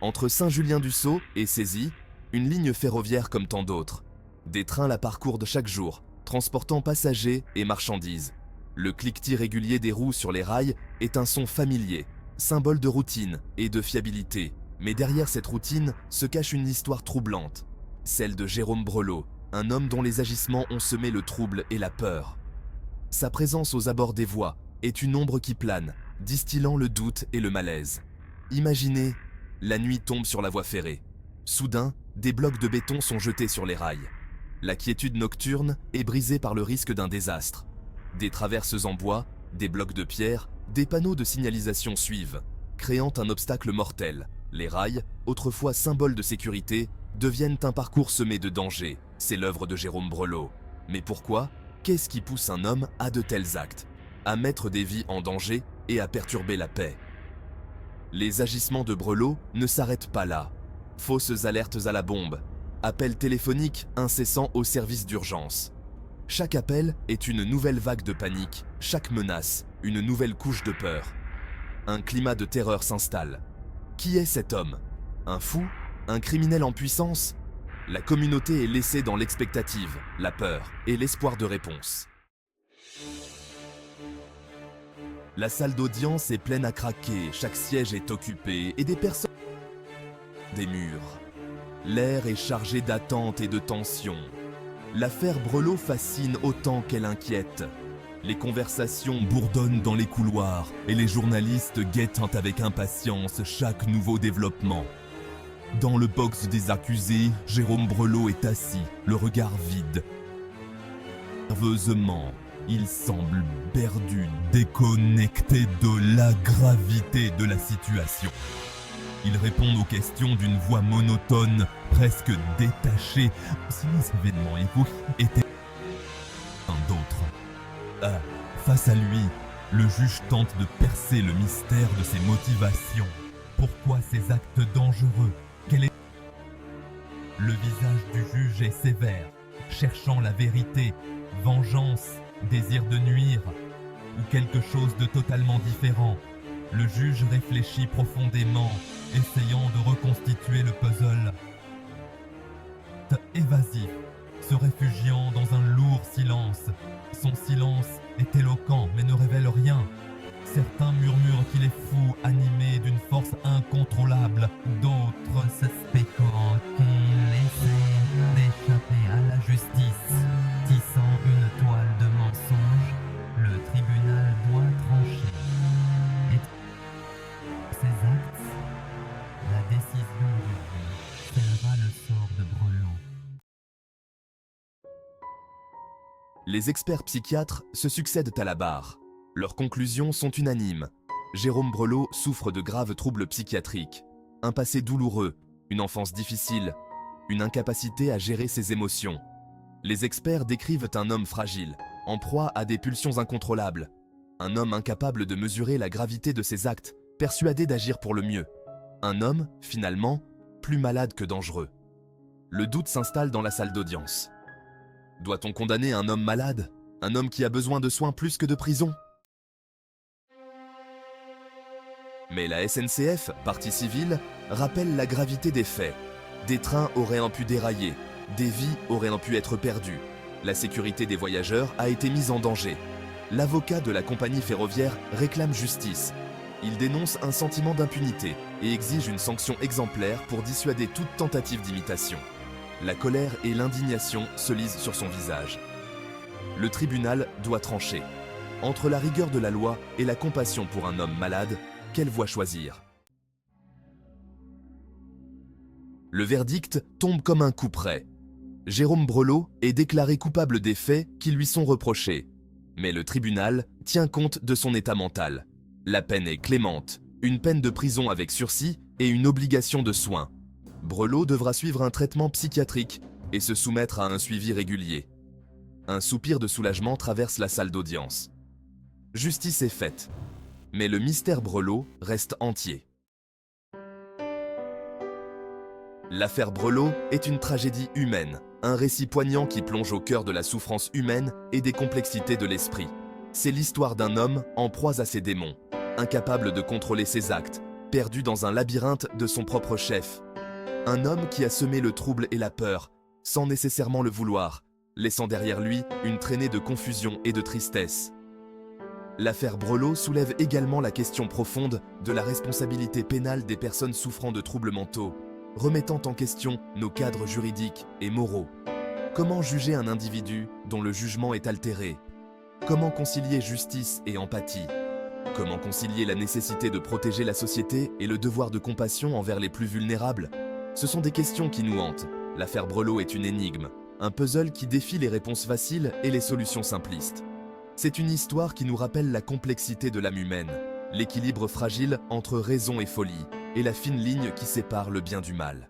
Entre Saint-Julien-du-Sault et Cézy, une ligne ferroviaire comme tant d'autres. Des trains la parcourent chaque jour, transportant passagers et marchandises. Le cliquetis régulier des roues sur les rails est un son familier, symbole de routine et de fiabilité. Mais derrière cette routine se cache une histoire troublante, celle de Jérôme Breulot, un homme dont les agissements ont semé le trouble et la peur. Sa présence aux abords des voies est une ombre qui plane, distillant le doute et le malaise. Imaginez, la nuit tombe sur la voie ferrée. Soudain, des blocs de béton sont jetés sur les rails. La quiétude nocturne est brisée par le risque d'un désastre. Des traverses en bois, des blocs de pierre, des panneaux de signalisation suivent, créant un obstacle mortel. Les rails, autrefois symboles de sécurité, deviennent un parcours semé de dangers. C'est l'œuvre de Jérôme Breulot. Mais pourquoi? Qu'est-ce qui pousse un homme à de tels actes? À mettre des vies en danger et à perturber la paix? Les agissements de Breulot ne s'arrêtent pas là. Fausses alertes à la bombe, appels téléphoniques incessants au service d'urgence. Chaque appel est une nouvelle vague de panique, chaque menace, une nouvelle couche de peur. Un climat de terreur s'installe. Qui est cet homme? Un fou? Un criminel en puissance? La communauté est laissée dans l'expectative, la peur et l'espoir de réponse. La salle d'audience est pleine à craquer, chaque siège est occupé et des personnes des murs. L'air est chargé d'attente et de tension. L'affaire Breulot fascine autant qu'elle inquiète. Les conversations bourdonnent dans les couloirs et les journalistes guettent avec impatience chaque nouveau développement. Dans le box des accusés, Jérôme Breulot est assis, le regard vide. Nerveusement, il semble perdu, déconnecté de la gravité de la situation. Il répond aux questions d'une voix monotone, presque détachée, si les événements étaient un d'autre. Face à lui, le juge tente de percer le mystère de ses motivations. Pourquoi ces actes dangereux? Quel est le visage du juge est sévère, cherchant la vérité, vengeance, désir de nuire, ou quelque chose de totalement différent. Le juge réfléchit profondément, essayant de reconstituer le puzzle. Évasif, se réfugiant dans un lourd silence. Son silence est éloquent mais ne révèle rien. Certains murmurent qu'il est fou, animé d'une force incontrôlable. D'autres suspectant qu'il essaie d'échapper à la justice. Tissant une toile de mensonges, le tribunal doit trancher. Et ces actes, la décision du juge scellera le sort de Breulot. Les experts psychiatres se succèdent à la barre. Leurs conclusions sont unanimes. Jérôme Breulot souffre de graves troubles psychiatriques, un passé douloureux, une enfance difficile, une incapacité à gérer ses émotions. Les experts décrivent un homme fragile, en proie à des pulsions incontrôlables. Un homme incapable de mesurer la gravité de ses actes, persuadé d'agir pour le mieux. Un homme, finalement, plus malade que dangereux. Le doute s'installe dans la salle d'audience. Doit-on condamner un homme malade? Un homme qui a besoin de soins plus que de prison? Mais la SNCF, partie civile, rappelle la gravité des faits. Des trains auraient pu dérailler, des vies auraient pu être perdues. La sécurité des voyageurs a été mise en danger. L'avocat de la compagnie ferroviaire réclame justice. Il dénonce un sentiment d'impunité et exige une sanction exemplaire pour dissuader toute tentative d'imitation. La colère et l'indignation se lisent sur son visage. Le tribunal doit trancher. Entre la rigueur de la loi et la compassion pour un homme malade, quelle voie choisir? Le verdict tombe comme un coup près. Jérôme Breulot est déclaré coupable des faits qui lui sont reprochés. Mais le tribunal tient compte de son état mental. La peine est clémente, une peine de prison avec sursis et une obligation de soins. Breulot devra suivre un traitement psychiatrique et se soumettre à un suivi régulier. Un soupir de soulagement traverse la salle d'audience. Justice est faite, mais le mystère Breulot reste entier. L'affaire Breulot est une tragédie humaine, un récit poignant qui plonge au cœur de la souffrance humaine et des complexités de l'esprit. C'est l'histoire d'un homme en proie à ses démons, incapable de contrôler ses actes, perdu dans un labyrinthe de son propre chef. Un homme qui a semé le trouble et la peur, sans nécessairement le vouloir, laissant derrière lui une traînée de confusion et de tristesse. L'affaire Brelow soulève également la question profonde de la responsabilité pénale des personnes souffrant de troubles mentaux, remettant en question nos cadres juridiques et moraux. Comment juger un individu dont le jugement est altéré? Comment concilier justice et empathie? Comment concilier la nécessité de protéger la société et le devoir de compassion envers les plus vulnérables? Ce sont des questions qui nous hantent. L'affaire Brelow est une énigme, un puzzle qui défie les réponses faciles et les solutions simplistes. C'est une histoire qui nous rappelle la complexité de l'âme humaine, l'équilibre fragile entre raison et folie, et la fine ligne qui sépare le bien du mal.